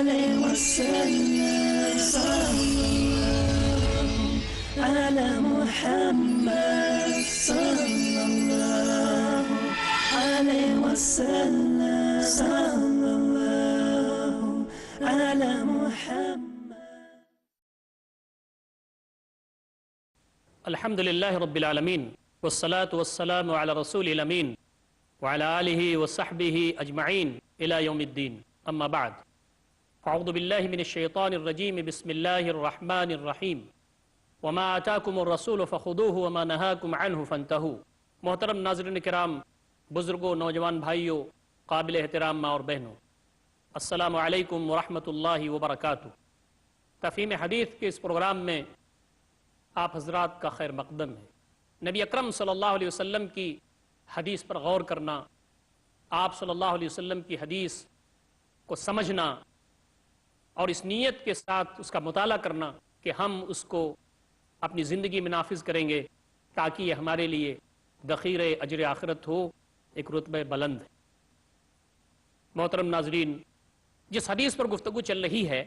عليه وسلم صلى الله على محمد صلى الله عليه وسلم صلى الله على محمد. الحمد لله رب العالمين والصلاة والسلام على رسول الأمين وعلى آله وصحبه أجمعين إلى يوم الدين. أما بعد، أعوذ بالله من الشيطان الرجيم. بسم الله الرحمن الرحيم. وما آتاكم الرسول فخذوه وما نهاكم عنه فانتهوا. محترم ناظرین کرام، بزرگوں، نوجوان بھائیوں، قابل احترام ماں اور بہنوں، السلام علیکم ورحمۃ اللہ وبرکاتہ. تفہیم حدیث کے اس پروگرام میں آپ حضرات کا خیر مقدم ہے. نبی اکرم صلی اللہ علیہ وسلم کی حدیث پر غور کرنا، آپ صلی اللہ علیہ وسلم کی حدیث کو سمجھنا اور اس نیت کے ساتھ اس کا مطالعہ کرنا کہ ہم اس کو اپنی زندگی میں نافذ کریں گے تاکہ یہ ہمارے لیے ذخیرہ اجر آخرت ہو، ایک رتبہ بلند ہے. محترم ناظرین، جس حدیث پر گفتگو چل رہی ہے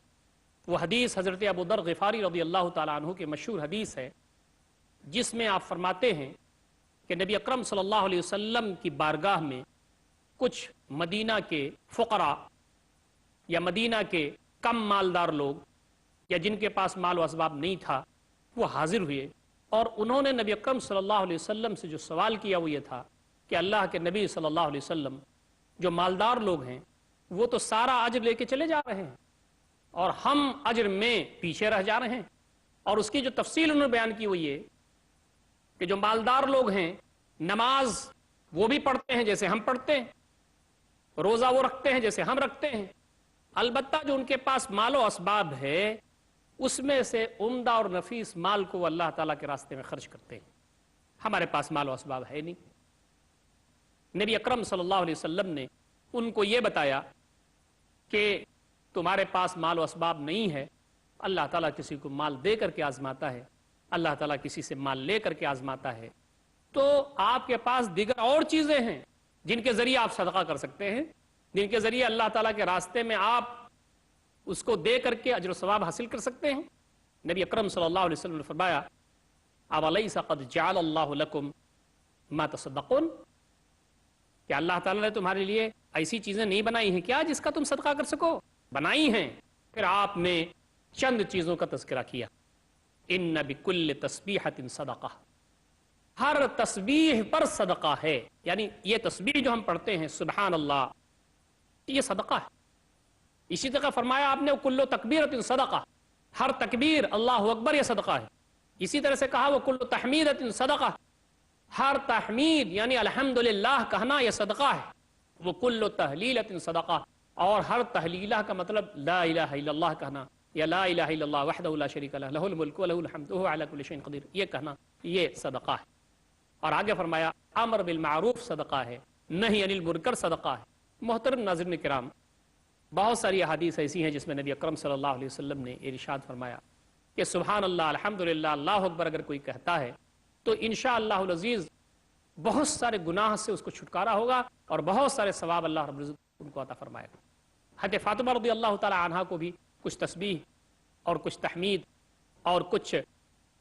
وہ حدیث حضرت ابو ذر غفاری رضی اللہ تعالیٰ عنہ کی مشہور حدیث ہے، جس میں آپ فرماتے ہیں کہ نبی اکرم صلی اللہ علیہ وسلم کی بارگاہ میں کچھ مدینہ کے فقراء یا مدینہ کے کم مالدار لوگ یا جن کے پاس مال و اسباب نہیں تھا وہ حاضر ہوئے، اور انہوں نے نبی اکرم صلی اللہ علیہ وسلم سے جو سوال کیا وہ یہ تھا کہ اللہ کے نبی صلی اللہ علیہ وسلم، جو مالدار لوگ ہیں وہ تو سارا اجر لے کے چلے جا رہے ہیں اور ہم اجر میں پیچھے رہ جا رہے ہیں. اور اس کی جو تفصیل انہوں نے بیان کی وہ یہ کہ جو مالدار لوگ ہیں نماز وہ بھی پڑھتے ہیں جیسے ہم پڑھتے ہیں، روزہ وہ رکھتے ہیں جیسے ہم رکھتے ہیں، البتہ جو ان کے پاس مال و اسباب ہے اس میں سے عمدہ اور نفیس مال کو وہ اللہ تعالیٰ کے راستے میں خرچ کرتے ہیں. ہمارے پاس مال و اسباب ہے نہیں. نبی اکرم صلی اللہ علیہ وسلم نے ان کو یہ بتایا کہ تمہارے پاس مال و اسباب نہیں ہے، اللہ تعالیٰ کسی کو مال دے کر کے آزماتا ہے، اللہ تعالیٰ کسی سے مال لے کر کے آزماتا ہے، تو آپ کے پاس دیگر اور چیزیں ہیں جن کے ذریعے آپ صدقہ کر سکتے ہیں، جن کے ذریعے اللہ تعالیٰ کے راستے میں آپ اس کو دے کر کے اجر و ثواب حاصل کر سکتے ہیں. نبی اکرم صلی اللہ علیہ وسلم نے فرمایا اولیس قد جعل اللہ لکم ما تصدقون، کہ اللہ تعالیٰ نے تمہارے لیے ایسی چیزیں نہیں بنائی ہیں کیا جس کا تم صدقہ کر سکو؟ بنائی ہیں. پھر آپ نے چند چیزوں کا تذکرہ کیا. ان بکل تسبیحۃ صدقہ، ہر تسبیح پر صدقہ ہے. یعنی یہ تسبیح جو ہم پڑھتے ہیں سبحان اللہ، یہ صدقہ ہے. اسی طرح فرمایا آپ نے کل تکبیرۃ صدقہ، ہر تکبیر اللہ اکبر یہ صدقہ ہے. اسی طرح سے کہا وہ کل تحمیدۃ صدقہ، ہر تحمید یعنی الحمدللہ کہنا یہ صدقہ ہے. وہ کل تہلیلۃ صدقہ، اور ہر تحلیلہ کا مطلب لا الہ الا اللہ کہنا یا لا الہ الا اللہ وحدہ لا شریک لہ لہ الملک و لہ الحمد وہو علی کل شیء قدیر، یہ کہنا یہ صدقہ ہے. اور آگے فرمایا امر بالمعروف صدقہ ہے، نہی عن المنکر صدقہ ہے. محترم ناظرین کرام، بہت ساری احادیث ایسی ہیں جس میں نبی اکرم صلی اللہ علیہ وسلم نے ارشاد فرمایا کہ سبحان اللہ، الحمدللہ، اللہ اکبر اگر کوئی کہتا ہے تو انشاءاللہ العزیز بہت سارے گناہ سے اس کو چھٹکارا ہوگا اور بہت سارے ثواب اللہ رب العزت ان کو عطا فرمائے گا. حضرت فاطمہ رضی اللہ تعالی عنہا کو بھی کچھ تسبیح اور کچھ تحمید اور کچھ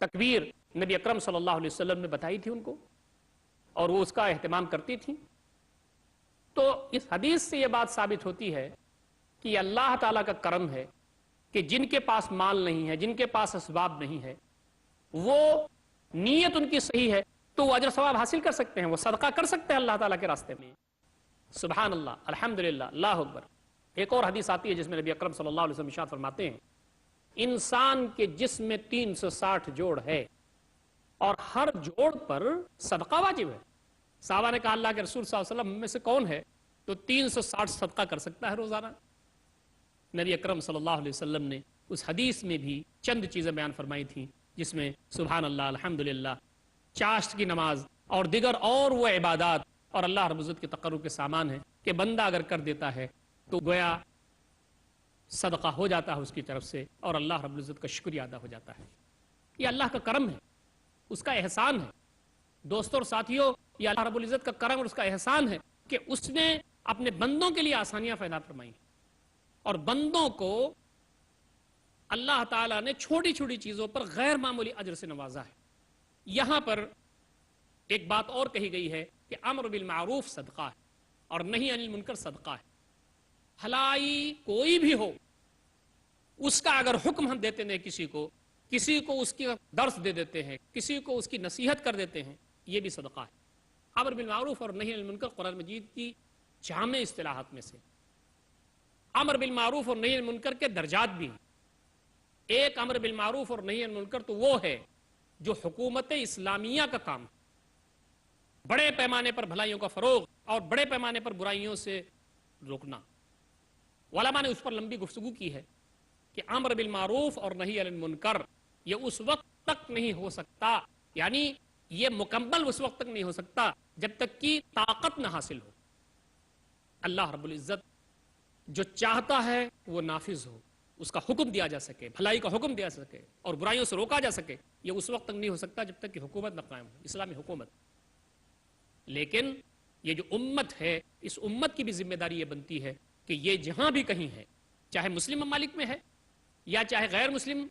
تکبیر نبی اکرم صلی اللہ علیہ وسلم نے بتائی تھی ان کو، اور وہ اس کا اہتمام کرتی تھیں. تو اس حدیث سے یہ بات ثابت ہوتی ہے کہ اللہ تعالیٰ کا کرم ہے کہ جن کے پاس مال نہیں ہے، جن کے پاس اسباب نہیں ہے، وہ نیت ان کی صحیح ہے تو وہ اجر ثواب حاصل کر سکتے ہیں، وہ صدقہ کر سکتے ہیں اللہ تعالیٰ کے راستے میں. سبحان اللہ، الحمدللہ، اللہ اکبر. ایک اور حدیث آتی ہے جس میں نبی اکرم صلی اللہ علیہ وسلم ارشاد فرماتے ہیں انسان کے جسم میں 360 جوڑ ہے اور ہر جوڑ پر صدقہ واجب ہے. صحابہ نے کہا اللہ کے رسول صلی اللہ علیہ وسلم میں سے کون ہے تو 360 صدقہ کر سکتا ہے روزانہ؟ نبی اکرم صلی اللہ علیہ وسلم نے اس حدیث میں بھی چند چیزیں بیان فرمائی تھیں جس میں سبحان اللہ، الحمدللہ، چاشت کی نماز اور دیگر اور وہ عبادات اور اللہ رب العزت کے تقرب کے سامان ہیں کہ بندہ اگر کر دیتا ہے تو گویا صدقہ ہو جاتا ہے اس کی طرف سے اور اللہ رب العزت کا شکریہ ادا ہو جاتا ہے. یہ اللہ کا کرم ہے، اس کا احسان ہے. دوستوں اور ساتھیوں، یہ اللہ رب العزت کا کرم اور اس کا احسان ہے کہ اس نے اپنے بندوں کے لیے آسانیاں پیدا فرمائی. اور بندوں کو اللہ تعالیٰ نے چھوٹی چھوٹی چیزوں پر غیر معمولی اجر سے نوازا ہے. یہاں پر ایک بات اور کہی گئی ہے کہ امر بالمعروف صدقہ ہے اور نہی عن المنکر صدقہ ہے. بھلائی کوئی بھی ہو اس کا اگر حکم ہم دیتے ہیں کسی کو اس کی درس دے دیتے ہیں, کسی کو اس کی نصیحت کر دیتے ہیں, یہ بھی صدقہ ہے. امر بالمعروف اور نہی عن المنکر قرآن مجید کی جامع اصطلاحات میں سے. امر بالمعروف اور نہی عن المنکر کے درجات بھی ہیں. ایک امر بالمعروف اور نہی عن المنکر تو وہ ہے جو حکومت اسلامیہ کا کام ہے, بڑے پیمانے پر بھلائیوں کا فروغ اور بڑے پیمانے پر برائیوں سے روکنا. علماء نے اس پر لمبی گفتگو کی ہے کہ امر بالمعروف اور نہی عن المنکر یہ اس وقت تک نہیں ہو سکتا, یعنی یہ مکمل اس وقت تک نہیں ہو سکتا جب تک کہ طاقت نہ حاصل ہو. اللہ رب العزت جو چاہتا ہے وہ نافذ ہو, اس کا حکم دیا جا سکے, بھلائی کا حکم دیا جا سکے اور برائیوں سے روکا جا سکے, یہ اس وقت تک نہیں ہو سکتا جب تک کہ حکومت نہ قائم ہو, اسلامی حکومت. لیکن یہ جو امت ہے, اس امت کی بھی ذمہ داری یہ بنتی ہے کہ یہ جہاں بھی کہیں ہے, چاہے مسلم ممالک میں ہے یا چاہے غیر مسلم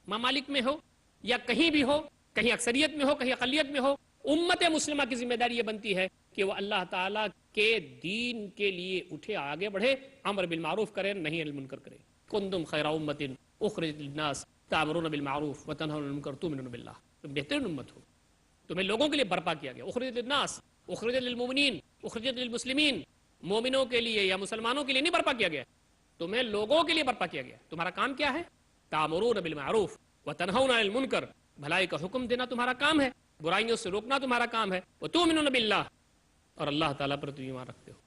ممالک میں ہو یا کہیں بھی ہو, کہیں اکثریت میں ہو کہیں اقلیت میں ہو, امت مسلمہ کی ذمہ داری یہ بنتی ہے کہ وہ اللہ تعالیٰ کے دین کے لیے اٹھے, آگے بڑھے, امر بالمعروف کرے, نہی عن المنکر کرے. کنتم خیر امت اخرجت للناس تأمرون بالمعروف وتنہون عن المنکر تؤمنون باللہ. تم بہترین امت ہو, تمہیں لوگوں کے لیے برپا کیا گیا. اخرجت للناس, اخرجت للمؤمنین, اخرجت للمسلمین, مومنوں کے لیے یا مسلمانوں کے لیے نہیں برپا کیا گیا, تمہیں لوگوں کے لیے برپا کیا گیا. تمہارا کام کیا ہے؟ تأمرون بالمعروف وتنہون عن المنکر, بھلائی کا حکم دینا تمہارا کام ہے, برائیوں سے روکنا تمہارا کام ہے. وتؤمنون باللہ, اور اللہ تعالیٰ پر تم ایمان رکھتے ہو.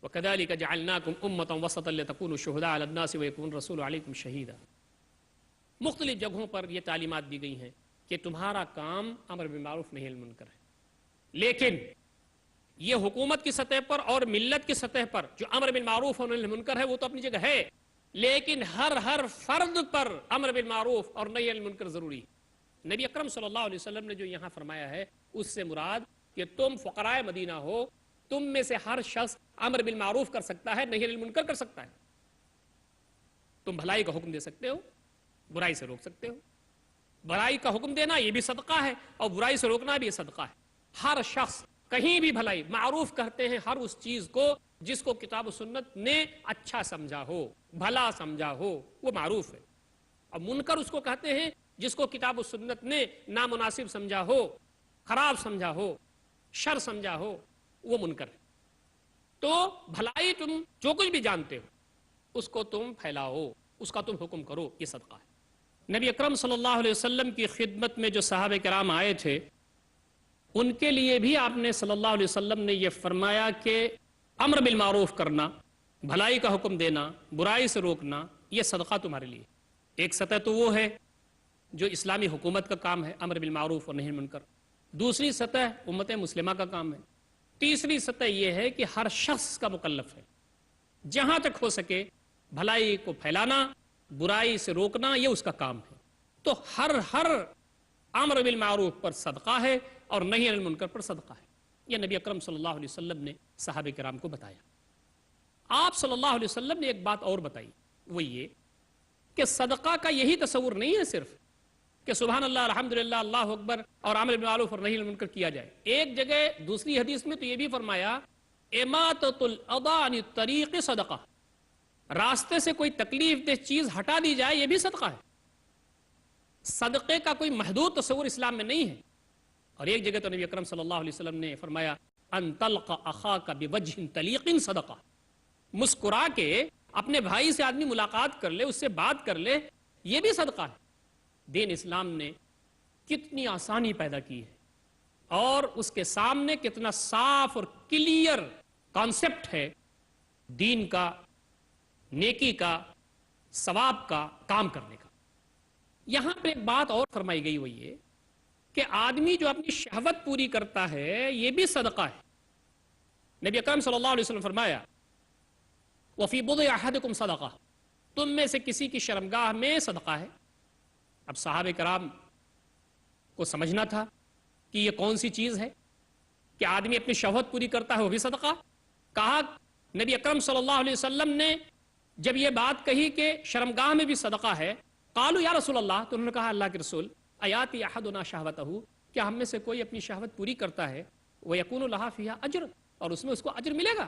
وَكَذَلِكَ جَعَلْنَاكُمْ أُمَّةً وَسَطًا لِتَكُونُوا شُهَدَاءَ عَلَى النَّاسِ وَيَكُونَ الرَّسُولُ عَلَيْكُمْ شَهِيدًا. مختلف جگہوں پر یہ تعلیمات دی گئی ہیں کہ تمہارا کام امر بالمعروف نہی عن المنکر ہے. لیکن یہ حکومت کی سطح پر اور ملت کی سطح پر جو امر بالمعروف اور نہی عن المنکر ہے وہ تو اپنی جگہ ہے, لیکن ہر فرد پر امر بالمعروف اور نہی عن المنکر ضروری ہے. نبی اکرم صلی اللہ علیہ وسلم نے جو یہاں فرمایا ہے اس سے مراد کہ تم فقراء مدینہ ہو, تم میں سے ہر شخص امر بالمعروف کر سکتا ہے, نہی عن المنکر کر سکتا ہے. تم بھلائی کا حکم دے سکتے ہو, برائی سے روک سکتے ہو. برائی کا حکم دینا یہ بھی صدقہ ہے اور برائی سے روکنا بھی یہ صدقہ ہے. ہر شخص کہیں بھی بھلائی, معروف کہتے ہیں ہر اس چیز کو جس کو کتاب و سنت نے اچھا سمجھا ہو, بھلا سمجھا ہو, وہ معروف ہے. اور منکر اس کو کہتے ہیں جس کو کتاب و سنت نے نامناسب سمجھا ہو, خراب سمجھا ہو, شر سمجھا ہو, وہ منکر ہے. تو بھلائی تم جو کچھ بھی جانتے ہو اس کو تم پھیلاؤ, اس کا تم حکم کرو, یہ صدقہ ہے. نبی اکرم صلی اللہ علیہ وسلم کی خدمت میں جو صحابہ کرام آئے تھے ان کے لیے بھی آپ نے صلی اللہ علیہ وسلم نے یہ فرمایا کہ امر بالمعروف کرنا, بھلائی کا حکم دینا, برائی سے روکنا, یہ صدقہ تمہارے لیے. ایک سطح تو وہ ہے جو اسلامی حکومت کا کام ہے, امر بالمعروف اور نہی عن المنکر. دوسری سطح امت مسلمہ کا کام ہے. تیسری سطح یہ ہے کہ ہر شخص کا مکلف ہے جہاں تک ہو سکے بھلائی کو پھیلانا, برائی سے روکنا, یہ اس کا کام ہے. تو ہر امر بالمعروف پر صدقہ ہے اور نہی عن المنکر پر صدقہ ہے. یہ نبی اکرم صلی اللہ علیہ وسلم نے صحابہ کرام کو بتایا. آپ صلی اللہ علیہ وسلم نے ایک بات اور بتائی, وہ یہ کہ صدقہ کا یہی تصور نہیں ہے صرف کہ سبحان اللہ, الحمدللہ, اللہ اکبر اور امر بالمعروف اور نہی عن المنکر کیا جائے. ایک جگہ دوسری حدیث میں تو یہ بھی فرمایا اماطۃ الاذى عن الطریق صدقہ, راستے سے کوئی تکلیف دہ چیز ہٹا دی جائے یہ بھی صدقہ ہے. صدقے کا کوئی محدود تصور اسلام میں نہیں ہے. اور ایک جگہ تو نبی اکرم صلی اللہ علیہ وسلم نے فرمایا ان تلقى اخاك بوجه طلیق صدقہ, مسکرا کے اپنے بھائی سے آدمی ملاقات کر لے, اس سے بات کر لے, یہ بھی صدقہ ہے. دین اسلام نے کتنی آسانی پیدا کی ہے اور اس کے سامنے کتنا صاف اور کلیئر کانسیپٹ ہے دین کا, نیکی کا, ثواب کا, کام کرنے کا. یہاں پہ ایک بات اور فرمائی گئی وہ یہ کہ آدمی جو اپنی شہوت پوری کرتا ہے یہ بھی صدقہ ہے. نبی اکرم صلی اللہ علیہ وسلم فرمایا وفی بضع احدکم صدقہ, تم میں سے کسی کی شرمگاہ میں صدقہ ہے. اب صحابہ کرام کو سمجھنا تھا کہ یہ کون سی چیز ہے کہ آدمی اپنی شہوت پوری کرتا ہے وہ بھی صدقہ. کہا نبی اکرم صلی اللہ علیہ وسلم نے جب یہ بات کہی کہ شرمگاہ میں بھی صدقہ ہے، قالوا یا رسول اللہ، تو انہوں نے کہا اللہ کے رسول، ایاتی احدنا شہوتہ، کیا ہم میں سے کوئی اپنی شہوت پوری کرتا ہے وَيَكُونُ لَهَا فِيهَا اجر، اور اس میں اس کو اجر ملے گا؟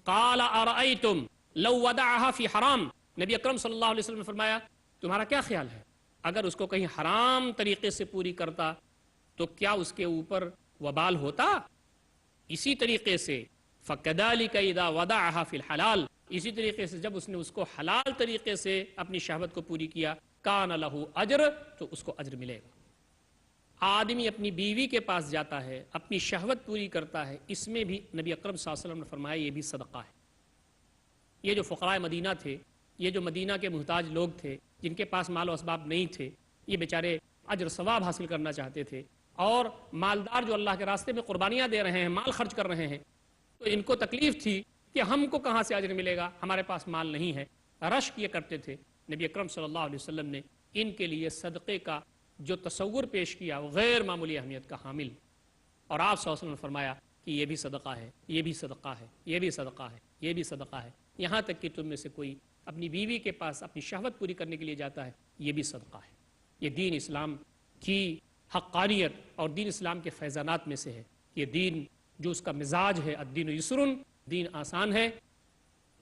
قال ارأيتم لو وضعها في حرام، نبی اکرم صلی اللہ علیہ وسلم نے فرمایا تمہارا کیا خیال ہے اگر اس کو کہیں حرام طریقے سے پوری کرتا تو کیا اس کے اوپر وبال ہوتا؟ اسی طریقے سے فَكَذَلِكَ إِذَا وَضَعَهَا فِي الْحَلَالِ، اسی طریقے سے جب اس نے اس کو حلال طریقے سے اپنی شہوت کو پوری کیا، كَانَ لَهُ اجر، تو اس کو اجر ملے گا۔ آدمی اپنی بیوی کے پاس جاتا ہے، اپنی شہوت پوری کرتا ہے، اس میں بھی نبی اکرم صلی اللہ علیہ وسلم نے فرمایا یہ بھی صدقہ ہے۔ یہ جو فقراء مدینہ تھے، یہ جو مدینہ کے محتاج لوگ تھے، جن کے پاس مال و اسباب نہیں تھے، یہ بیچارے اجر ثواب حاصل کرنا چاہتے تھے، اور مالدار جو اللہ کے راستے میں قربانیاں دے رہے ہیں، مال خرچ کر رہے ہیں، تو ان کو تکلیف تھی کہ ہم کو کہاں سے اجر ملے گا، ہمارے پاس مال نہیں ہے، رشک یہ کرتے تھے۔ نبی اکرم صلی اللہ علیہ وسلم نے ان کے لیے صدقے کا جو تصور پیش کیا وہ غیر معمولی اہمیت کا حامل، اور آپ صلی اللہ علیہ وسلم نے فرمایا کہ یہ بھی صدقہ ہے، یہ بھی صدقہ ہے، یہ بھی صدقہ ہے، یہ بھی صدقہ ہے، یہاں تک کہ تم میں سے کوئی اپنی بیوی کے پاس اپنی شہوت پوری کرنے کے لیے جاتا ہے، یہ بھی صدقہ ہے۔ یہ دین اسلام کی حقانیت اور دین اسلام کے فیضانات میں سے ہے۔ یہ دین جو اس کا مزاج ہے، الدین یسرن، دین آسان ہے،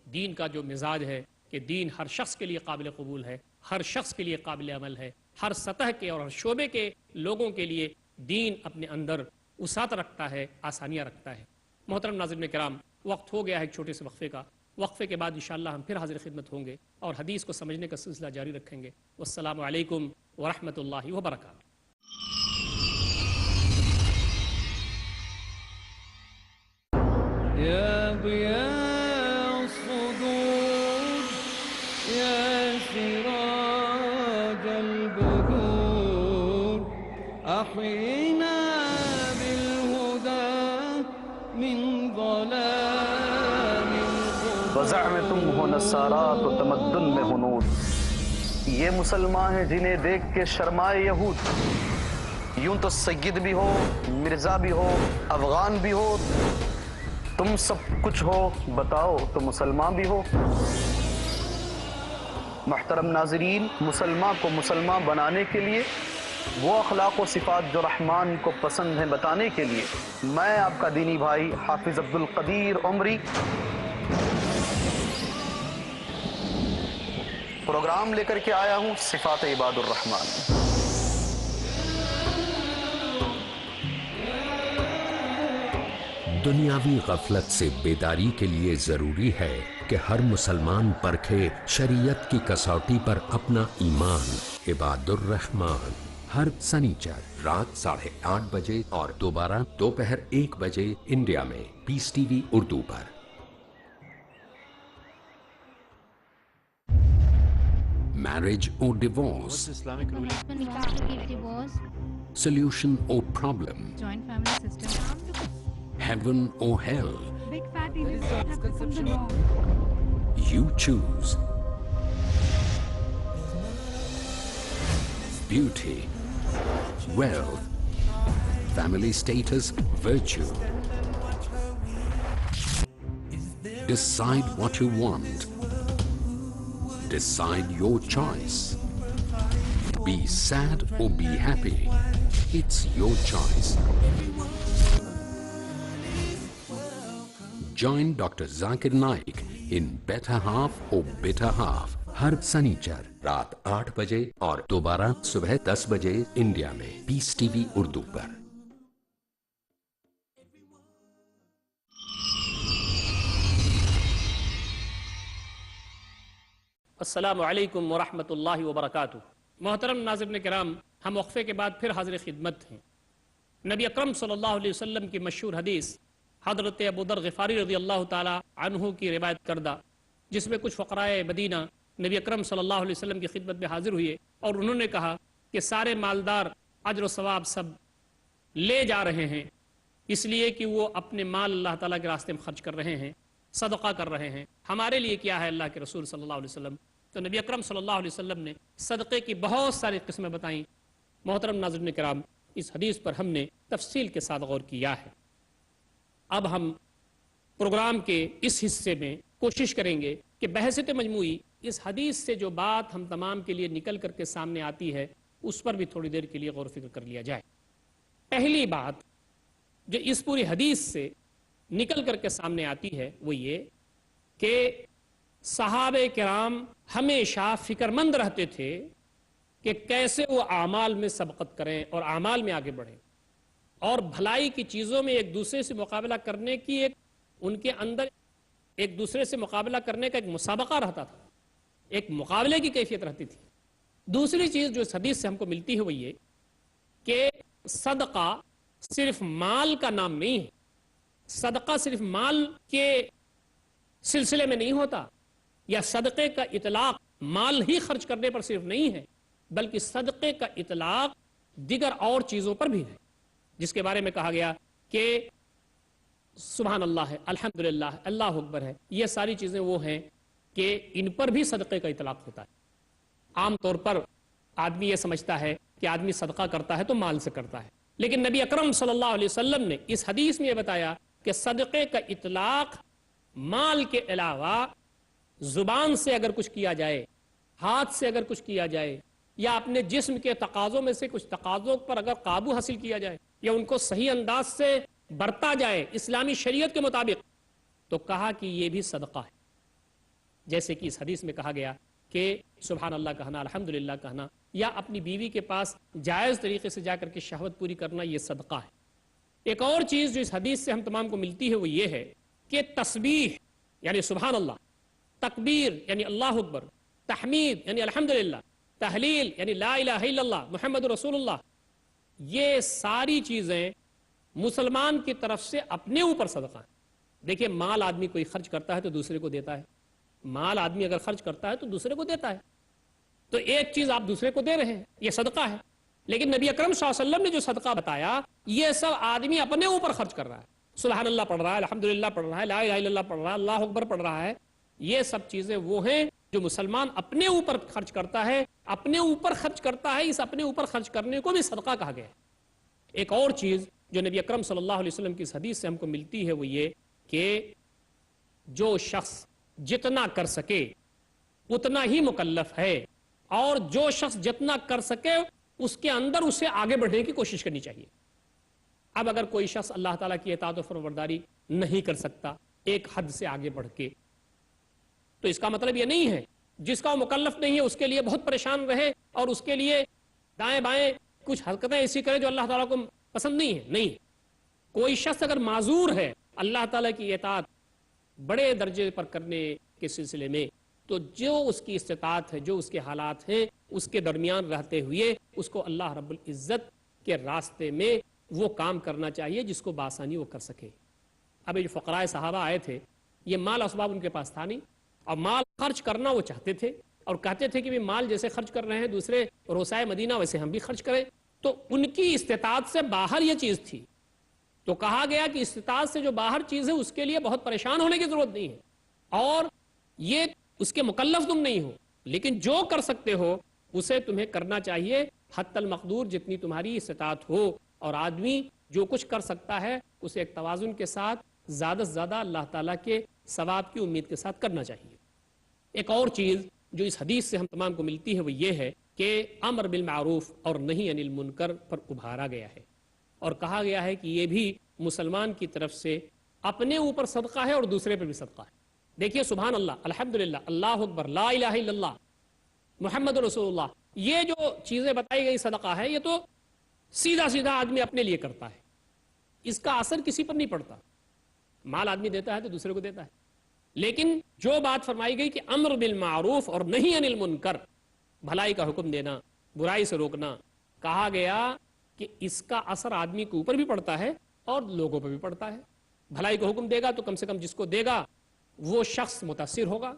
دین کا جو مزاج ہے کہ دین ہر شخص کے لیے قابل قبول ہے، ہر شخص کے لیے قابل عمل ہے، ہر سطح کے اور ہر شعبے کے لوگوں کے لیے دین اپنے اندر وسعت رکھتا ہے، آسانیاں رکھتا ہے۔ محترم ناظرین کرام، وقت ہو گیا ہے ایک چھوٹے سے وقفے کا، وقفے کے بعد انشاءاللہ ہم پھر حاضر خدمت ہوں گے اور حدیث کو سمجھنے کا سلسلہ جاری رکھیں گے۔ والسلام علیکم ورحمۃ اللہ وبرکاتہ۔ يا ضياء الصدور يا سراج البدور أحينا بالهدى من ظلام القبور وزعمتم ہو نصارات و تمدن میں ہنود، یہ مسلمان ہیں جنہیں دیکھ کے شرمائے یہود۔ یوں تو سید بھی ہو، مرزا بھی ہو، افغان بھی ہو، تم سب کچھ ہو، بتاؤ تو مسلمان بھی ہو۔ محترم ناظرین، مسلمان کو مسلمان بنانے کے لیے وہ اخلاق و صفات جو رحمان کو پسند ہیں بتانے کے لیے میں آپ کا دینی بھائی حافظ عبد القدیر عمری پروگرام لے کر کے آیا ہوں، صفات عباد الرحمن۔ دنیاوی غفلت سے بیداری کے لیے ضروری ہے کہ ہر مسلمان پرکھے شریعت کی کسوٹی پر اپنا ایمان۔ عباد الرحمن ہر سنیچر رات 8:30 بجے اور دوبارہ دوپہر 1 بجے انڈیا میں پیس ٹی وی اردو پر۔ Marriage or divorce? Islamic ruling? divorce, Solution or problem? joint family system, Heaven or hell? big fat evils have become the norm. You choose. Beauty, wealth, family status, virtue. Decide what you want. Decide your choice. Be sad or be happy. It's your choice. Join Dr. Zakir Naik in Better Half or Bitter Half ہر سنیچر رات 8 بجے اور دوبارہ صبح 10 بجے India میں Peace TV وی اردو پر۔ السلام علیکم ورحمۃ اللہ وبرکاتہ۔ محترم ناظرین کرام، ہم وقفے کے بعد پھر حاضر خدمت ہیں۔ نبی اکرم صلی اللہ علیہ وسلم کی مشہور حدیث حضرت ابو ذر غفاری رضی اللہ تعالی عنہ کی روایت کردہ، جس میں کچھ فقراء مدینہ نبی اکرم صلی اللہ علیہ وسلم کی خدمت میں حاضر ہوئے اور انہوں نے کہا کہ سارے مالدار اجر و ثواب سب لے جا رہے ہیں، اس لیے کہ وہ اپنے مال اللہ تعالیٰ کے راستے میں خرچ کر رہے ہیں، صدقہ کر رہے ہیں، ہمارے لیے کیا ہے اللہ کے رسول صلی اللہ علیہ وسلم؟ تو نبی اکرم صلی اللہ علیہ وسلم نے صدقے کی بہت ساری قسمیں بتائیں۔ محترم ناظرین کرام، اس حدیث پر ہم نے تفصیل کے ساتھ غور کیا ہے۔ اب ہم پروگرام کے اس حصے میں کوشش کریں گے کہ بحثیت مجموعی اس حدیث سے جو بات ہم تمام کے لیے نکل کر کے سامنے آتی ہے اس پر بھی تھوڑی دیر کے لیے غور و فکر کر لیا جائے۔ پہلی بات جو اس پوری حدیث سے نکل کر کے سامنے آتی ہے وہ یہ کہ صحابہ کرام ہمیشہ فکر مند رہتے تھے کہ کیسے وہ اعمال میں سبقت کریں اور اعمال میں آگے بڑھیں، اور بھلائی کی چیزوں میں ایک دوسرے سے مقابلہ کرنے کی ایک ان کے اندر ایک دوسرے سے مقابلہ کرنے کا ایک مسابقہ رہتا تھا، ایک مقابلے کی کیفیت رہتی تھی۔ دوسری چیز جو اس حدیث سے ہم کو ملتی ہے وہ یہ کہ صدقہ صرف مال کا نام نہیں ہے، صدقہ صرف مال کے سلسلے میں نہیں ہوتا، یا صدقے کا اطلاق مال ہی خرچ کرنے پر صرف نہیں ہے، بلکہ صدقے کا اطلاق دیگر اور چیزوں پر بھی ہے، جس کے بارے میں کہا گیا کہ سبحان اللہ ہے، الحمدللہ، اللہ اکبر ہے، یہ ساری چیزیں وہ ہیں کہ ان پر بھی صدقے کا اطلاق ہوتا ہے۔ عام طور پر آدمی یہ سمجھتا ہے کہ آدمی صدقہ کرتا ہے تو مال سے کرتا ہے، لیکن نبی اکرم صلی اللہ علیہ وسلم نے اس حدیث میں یہ بتایا کہ صدقے کا اطلاق مال کے علاوہ زبان سے اگر کچھ کیا جائے، ہاتھ سے اگر کچھ کیا جائے، یا اپنے جسم کے تقاضوں میں سے کچھ تقاضوں پر اگر قابو حاصل کیا جائے یا ان کو صحیح انداز سے برتا جائے اسلامی شریعت کے مطابق، تو کہا کہ یہ بھی صدقہ ہے۔ جیسے کہ اس حدیث میں کہا گیا کہ سبحان اللہ کہنا، الحمدللہ کہنا، یا اپنی بیوی کے پاس جائز طریقے سے جا کر کے شہوت پوری کرنا، یہ صدقہ ہے۔ ایک اور چیز جو اس حدیث سے ہم تمام کو ملتی ہے وہ یہ ہے کہ تسبیح یعنی سبحان اللہ، تکبیر یعنی اللہ اکبر، تحمید یعنی الحمدللہ، تحلیل یعنی لا الہ الا اللہ محمد رسول اللہ، یہ ساری چیزیں مسلمان کی طرف سے اپنے اوپر صدقہ ہے۔ دیکھیے مال آدمی کوئی خرچ کرتا ہے تو دوسرے کو دیتا ہے، مال آدمی اگر خرچ کرتا ہے تو دوسرے کو دیتا ہے، تو ایک چیز آپ دوسرے کو دے رہے ہیں، یہ صدقہ ہے۔ لیکن نبی اکرم صلی اللہ علیہ وسلم نے جو صدقہ بتایا یہ سب آدمی اپنے اوپر خرچ کر رہا ہے، سبحان اللہ پڑھ رہا ہے، الحمدللہ پڑھ رہا ہے، لا الہ الا اللہ پڑھ رہا ہے، اللہ اکبر پڑھ رہا ہے، یہ سب چیزیں وہ ہیں جو مسلمان اپنے اوپر خرچ کرتا ہے، اپنے اوپر خرچ کرتا ہے۔ اس اپنے اوپر خرچ کرنے کو بھی صدقہ کہا گیا ہے۔ ایک اور چیز جو نبی اکرم صلی اللہ علیہ وسلم کی اس حدیث سے ہم کو ملتی ہے وہ یہ کہ جو شخص جتنا کر سکے اتنا ہی مکلف ہے، اور جو شخص جتنا کر سکے اس کے اندر اسے آگے بڑھنے کی کوشش کرنی چاہیے۔ اب اگر کوئی شخص اللہ تعالیٰ کی اطاعت و فرمانبرداری نہیں کر سکتا ایک حد سے آگے بڑھ کے، تو اس کا مطلب یہ نہیں ہے جس کا وہ مکلف نہیں ہے اس کے لیے بہت پریشان رہے اور اس کے لیے دائیں بائیں کچھ حرکتیں ایسی کرے جو اللہ تعالیٰ کو پسند نہیں ہے۔ نہیں، کوئی شخص اگر معذور ہے اللہ تعالیٰ کی اطاعت بڑے درجے پر کرنے کے سلسلے میں، تو جو اس کی استطاعت ہے، جو اس کے حالات ہیں، اس کے درمیان رہتے ہوئے اس کو اللہ رب العزت کے راستے میں وہ کام کرنا چاہیے جس کو بآسانی وہ کر سکے۔ اب یہ جو فقراء صحابہ آئے تھے، یہ مال اسباب ان کے پاس تھا نہیں، اور مال خرچ کرنا وہ چاہتے تھے اور کہتے تھے کہ بھی مال جیسے خرچ کر رہے ہیں دوسرے روسائے مدینہ ویسے ہم بھی خرچ کریں، تو ان کی استطاعت سے باہر یہ چیز تھی۔ تو کہا گیا کہ استطاعت سے جو باہر چیز ہے اس کے لیے بہت پریشان ہونے کی ضرورت نہیں ہے، اور یہ اس کے مکلف تم نہیں ہو، لیکن جو کر سکتے ہو اسے تمہیں کرنا چاہیے حتی المقدور جتنی تمہاری استطاعت ہو، اور آدمی جو کچھ کر سکتا ہے اسے ایک توازن کے ساتھ زیادہ سے زیادہ اللہ تعالیٰ کے ثواب کی امید کے ساتھ کرنا چاہیے۔ ایک اور چیز جو اس حدیث سے ہم تمام کو ملتی ہے وہ یہ ہے کہ امر بالمعروف اور نہی عن المنکر پر ابھارا گیا ہے، اور کہا گیا ہے کہ یہ بھی مسلمان کی طرف سے اپنے اوپر صدقہ ہے اور دوسرے پر بھی صدقہ ہے۔ دیکھیے سبحان اللہ، الحمدللہ، اللہ اکبر، لا الہ الا اللہ محمد رسول اللہ، یہ جو چیزیں بتائی گئی صدقہ ہے، یہ تو سیدھا سیدھا آدمی اپنے لیے کرتا ہے، اس کا اثر کسی پر نہیں پڑتا۔ مال آدمی دیتا ہے تو دوسرے کو دیتا ہے، لیکن جو بات فرمائی گئی کہ امر بالمعروف اور نہی عن المنکر، بھلائی کا حکم دینا، برائی سے روکنا، کہا گیا کہ اس کا اثر آدمی کے اوپر بھی پڑتا ہے اور لوگوں پر بھی پڑتا ہے۔ بھلائی کا حکم دے گا تو کم سے کم جس کو دے گا وہ شخص متاثر ہوگا،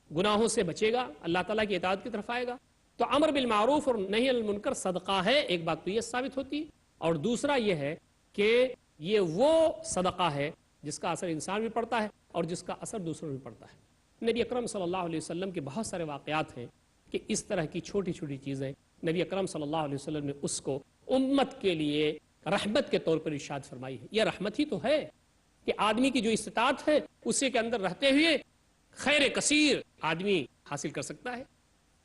گناہوں سے بچے گا، اللہ تعالیٰ کی اطاعت کی طرف آئے گا۔ تو امر بالمعروف اور نہی عن المنکر صدقہ ہے، ایک بات تو یہ ثابت ہوتی، اور دوسرا یہ ہے کہ یہ وہ صدقہ ہے جس کا اثر انسان بھی پڑتا ہے اور جس کا اثر دوسروں بھی پڑتا ہے۔ نبی اکرم صلی اللہ علیہ وسلم کے بہت سارے واقعات ہیں کہ اس طرح کی چھوٹی چھوٹی چیزیں نبی اکرم صلی اللہ علیہ وسلم نے اس کو امت کے لیے رحمت کے طور پر ارشاد فرمائی ہے۔ یہ رحمت ہی تو ہے کہ آدمی کی جو استطاعت ہے اسی کے اندر رہتے ہوئے خیر کثیر آدمی حاصل کر سکتا ہے.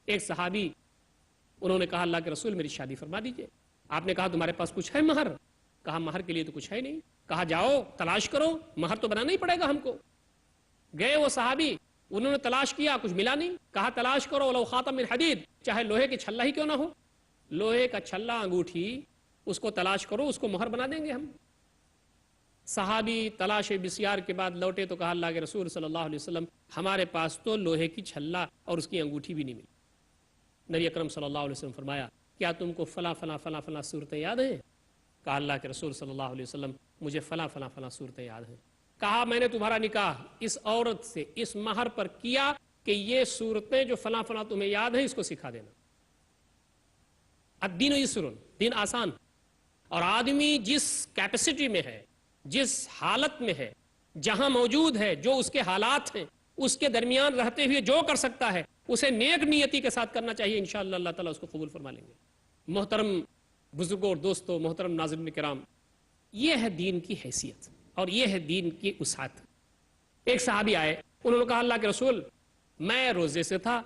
ایک صحابی انہوں نے کہا اللہ کے رسول میری شادی فرما دیجئے. آپ نے کہا تمہارے پاس کچھ ہے مہر؟ کہا مہر کے لیے تو کچھ ہے نہیں. کہا جاؤ تلاش کرو, مہر تو بنانا ہی پڑے گا ہم کو. گئے وہ صحابی, انہوں نے تلاش کیا, کچھ ملا نہیں. کہا تلاش کرو لو خاتم من حدید, چاہے لوہے کی چھلا ہی کیوں نہ ہو, لوہے کا چھلا انگوٹھی اس کو تلاش کرو, اس کو مہر بنا دیں گے ہم. صحابی تلاش بسیار کے بعد لوٹے تو کہا اللہ کے رسول صلی اللہ علیہ وسلم ہمارے پاس تو لوہے کی چھلا اور اس کی انگوٹھی بھی نہیں ملی. نبی اکرم صلی اللہ علیہ وسلم فرمایا کیا تم کو فلاں فلاں فلاں فلاں صورتیں یاد ہیں؟ کہا اللہ کے رسول صلی اللہ علیہ وسلم مجھے فلاں فلاں فلاں صورتیں یاد ہیں. کہا میں نے تمہارا نکاح اس عورت سے اس مہر پر کیا کہ یہ صورتیں جو فلاں فلاں تمہیں یاد ہیں اس کو سکھا دینا. الدین یسر, دین آسان. اور آدمی جس کیپیسٹی میں ہے, جس حالت میں ہے, جہاں موجود ہے, جو اس کے حالات ہیں, اس کے درمیان رہتے ہوئے جو کر سکتا ہے اسے نیک نیتی کے ساتھ کرنا چاہیے. انشاءاللہ اللہ تعالیٰ اس کو قبول فرما لیں گے. محترم بزرگوں اور دوستوں, محترم ناظرین کرام, یہ ہے دین کی حیثیت اور یہ ہے دین کی وسعت. ایک صحابی آئے, انہوں نے کہا اللہ کے رسول میں روزے سے تھا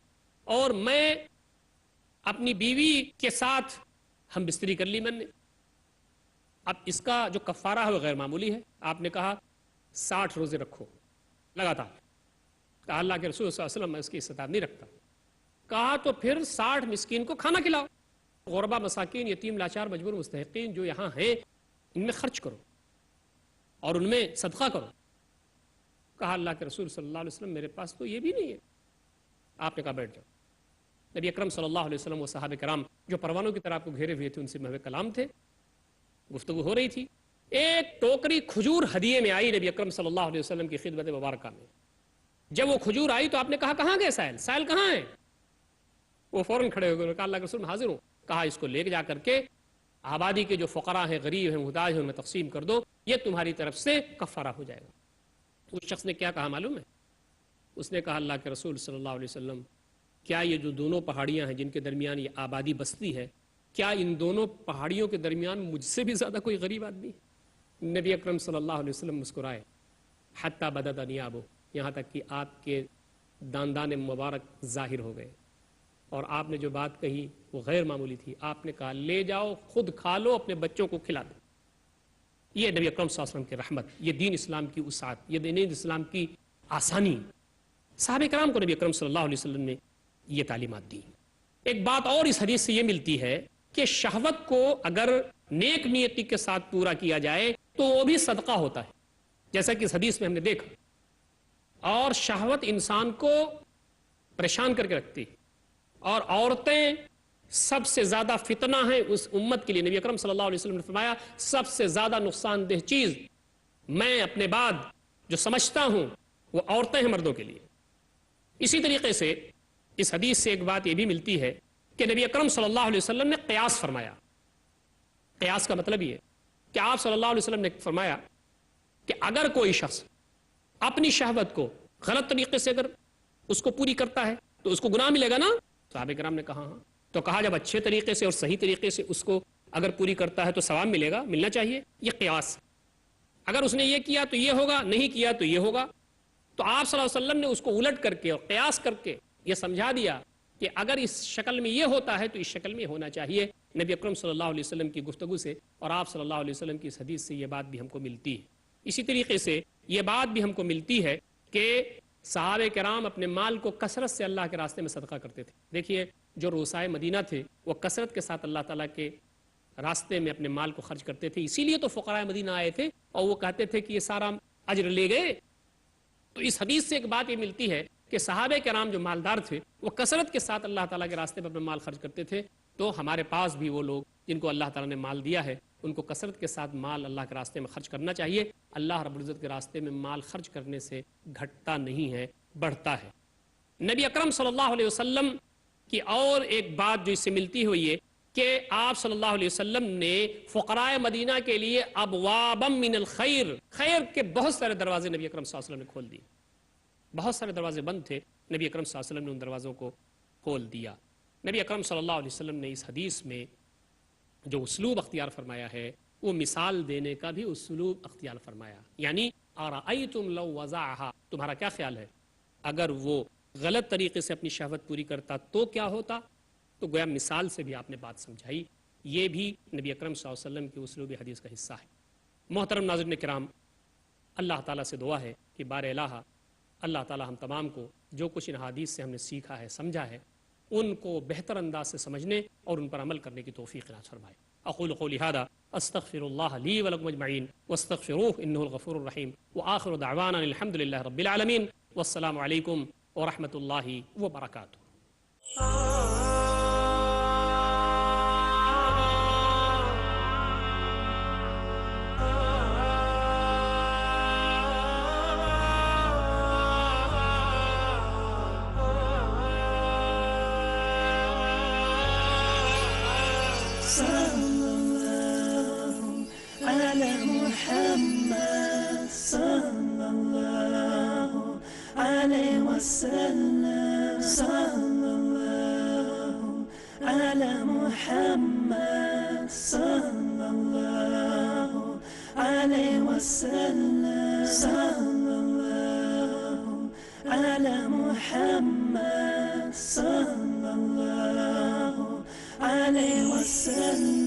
اور میں اپنی بیوی کے ساتھ ہم بستری کر لی میں نے, اب اس کا جو کفارہ ہے وہ غیر معمولی ہے. آپ نے کہا 60 روزے رکھو لگاتار. کہا اللہ کے رسول صلی اللہ علیہ وسلم میں اس کی استطاعت نہیں رکھتا. کہا تو پھر 60 مسکین کو کھانا کھلاؤ, غربا مساکین یتیم لاچار مجبور مستحقین جو یہاں ہیں ان میں خرچ کرو اور ان میں صدقہ کرو. کہا اللہ کے رسول صلی اللہ علیہ وسلم میرے پاس تو یہ بھی نہیں ہے. آپ نے کہا بیٹھ جاؤ. نبی اکرم صلی اللہ علیہ وسلم وہ صحابہ کرام جو پروانوں کی طرح آپ کو گھیرے ہوئے تھے ان سے محو کلام تھے, گفتگو ہو رہی تھی. ایک ٹوکری کھجور ہدیے میں آئی نبی اکرم صلی اللہ علیہ وسلم کی خدمت مبارکہ میں. جب وہ کھجور آئی تو آپ نے کہا کہاں گئے سائل, سائل کہاں ہے؟ وہ فوراً کھڑے ہو گئے, کہا اللہ کے رسول میں حاضر ہوں. کہا اس کو لے جا کر کے آبادی کے جو فقراء ہیں, غریب ہیں, محتاج ہیں, ان میں تقسیم کر دو, یہ تمہاری طرف سے کفارہ ہو جائے گا. اس شخص نے کیا کہا معلوم ہے؟ اس نے کہا اللہ کے رسول صلی اللہ علیہ وسلم کیا یہ جو دونوں پہاڑیاں ہیں جن کے درمیان یہ آبادی بستی ہے, کیا ان دونوں پہاڑیوں کے درمیان مجھ سے بھی زیادہ کوئی غریب آدمی؟ نبی اکرم صلی اللہ علیہ وسلم مسکرائے, حتی بدت انیابہ, یہاں تک کہ آپ کے داندان مبارک ظاہر ہو گئے. اور آپ نے جو بات کہی وہ غیر معمولی تھی. آپ نے کہا لے جاؤ, خود کھا لو, اپنے بچوں کو کھلا دو. یہ نبی اکرم صلی اللہ علیہ وسلم کی رحمت, یہ دین اسلام کی وسعت, یہ دین اسلام کی آسانی. صحابہ کرام کو نبی اکرم صلی اللہ علیہ وسلم نے یہ تعلیمات دی. ایک بات اور اس حدیث سے یہ ملتی ہے کہ شہوت کو اگر نیک نیتی کے ساتھ پورا کیا جائے تو وہ بھی صدقہ ہوتا ہے, جیسا کہ اس حدیث میں ہم نے دیکھا. اور شہوت انسان کو پریشان کر کے رکھتی, اور عورتیں سب سے زیادہ فتنہ ہیں اس امت کے لیے. نبی اکرم صلی اللہ علیہ وسلم نے فرمایا سب سے زیادہ نقصان دہ چیز میں اپنے بعد جو سمجھتا ہوں وہ عورتیں ہیں مردوں کے لیے. اسی طریقے سے اس حدیث سے ایک بات یہ بھی ملتی ہے کہ نبی اکرم صلی اللہ علیہ وسلم نے قیاس فرمایا. قیاس کا مطلب یہ کہ آپ صلی اللہ علیہ وسلم نے فرمایا کہ اگر کوئی شخص اپنی شہوت کو غلط طریقے سے اگر اس کو پوری کرتا ہے تو اس کو گناہ ملے گا نا؟ صحابہ کرام نے کہا ہاں. تو کہا جب اچھے طریقے سے اور صحیح طریقے سے اس کو اگر پوری کرتا ہے تو ثواب ملے گا, ملنا چاہیے. یہ قیاس, اگر اس نے یہ کیا تو یہ ہوگا, نہیں کیا تو یہ ہوگا. تو آپ صلی اللہ علیہ وسلم نے اس کو الٹ کر کے اور قیاس کر کے یہ سمجھا دیا کہ اگر اس شکل میں یہ ہوتا ہے تو اس شکل میں ہونا چاہیے. نبی اکرم صلی اللہ علیہ وسلم کی گفتگو سے اور آپ صلی اللہ علیہ وسلم کی اس حدیث سے یہ بات بھی ہم کو ملتی ہے. اسی طریقے سے یہ بات بھی ہم کو ملتی ہے کہ صحابہ کرام اپنے مال کو کثرت سے اللہ کے راستے میں صدقہ کرتے تھے. دیکھیے جو روسائے مدینہ تھے وہ کثرت کے ساتھ اللہ تعالیٰ کے راستے میں اپنے مال کو خرچ کرتے تھے. اسی لیے تو فقراء مدینہ آئے تھے اور وہ کہتے تھے کہ یہ سارا اجر لے گئے. تو اس حدیث سے ایک بات یہ ملتی ہے کہ صحابہ کرام جو مالدار تھے وہ کثرت کے ساتھ اللہ تعالیٰ کے راستے میں اپنا مال خرچ کرتے تھے. تو ہمارے پاس بھی وہ لوگ جن کو اللہ تعالیٰ نے مال دیا ہے ان کو کثرت کے ساتھ مال اللہ کے راستے میں خرچ کرنا چاہیے. اللہ رب العزت کے راستے میں مال خرچ کرنے سے گھٹتا نہیں ہے, بڑھتا ہے. نبی اکرم صلی اللہ علیہ وسلم کی اور ایک بات جو اس سے ملتی ہوئی ہے کہ آپ صلی اللہ علیہ وسلم نے فقراء مدینہ کے لیے ابوابا من الخیر, خیر کے بہت سارے دروازے نبی اکرم صلی اللہ علیہ وسلم نے کھول دیے. بہت سارے دروازے بند تھے, نبی اکرم صلی اللہ علیہ وسلم نے ان دروازوں کو کھول دیا. نبی اکرم صلی اللہ علیہ وسلم نے اس حدیث میں جو اسلوب اختیار فرمایا ہے وہ مثال دینے کا بھی اسلوب اختیار فرمایا. یعنی ارأیتم لو وضعها, تمہارا کیا خیال ہے اگر وہ غلط طریقے سے اپنی شہوت پوری کرتا تو کیا ہوتا؟ تو گویا مثال سے بھی آپ نے بات سمجھائی. یہ بھی نبی اکرم صلی اللہ علیہ وسلم کی اسلوب حدیث کا حصہ ہے. محترم ناظرین کرام، اللہ تعالیٰ سے دعا ہے کہ بار الہ اللہ تعالیٰ ہم تمام کو جو کچھ ان حدیث سے ہم نے سیکھا ہے، سمجھا ہے، ان کو بہتر انداز سے سمجھنے اور ان پر عمل کرنے کی توفیق عنایت فرمائے. اقول قولی ھذا استغفر اللہ لی ولکم اجمعین واستغفروہ انہ الغفور الرحیم وآخر دعوانا الحمد للہ رب العالمین والسلام علیکم ورحمۃ اللہ وبرکاتہ. عليه وسلم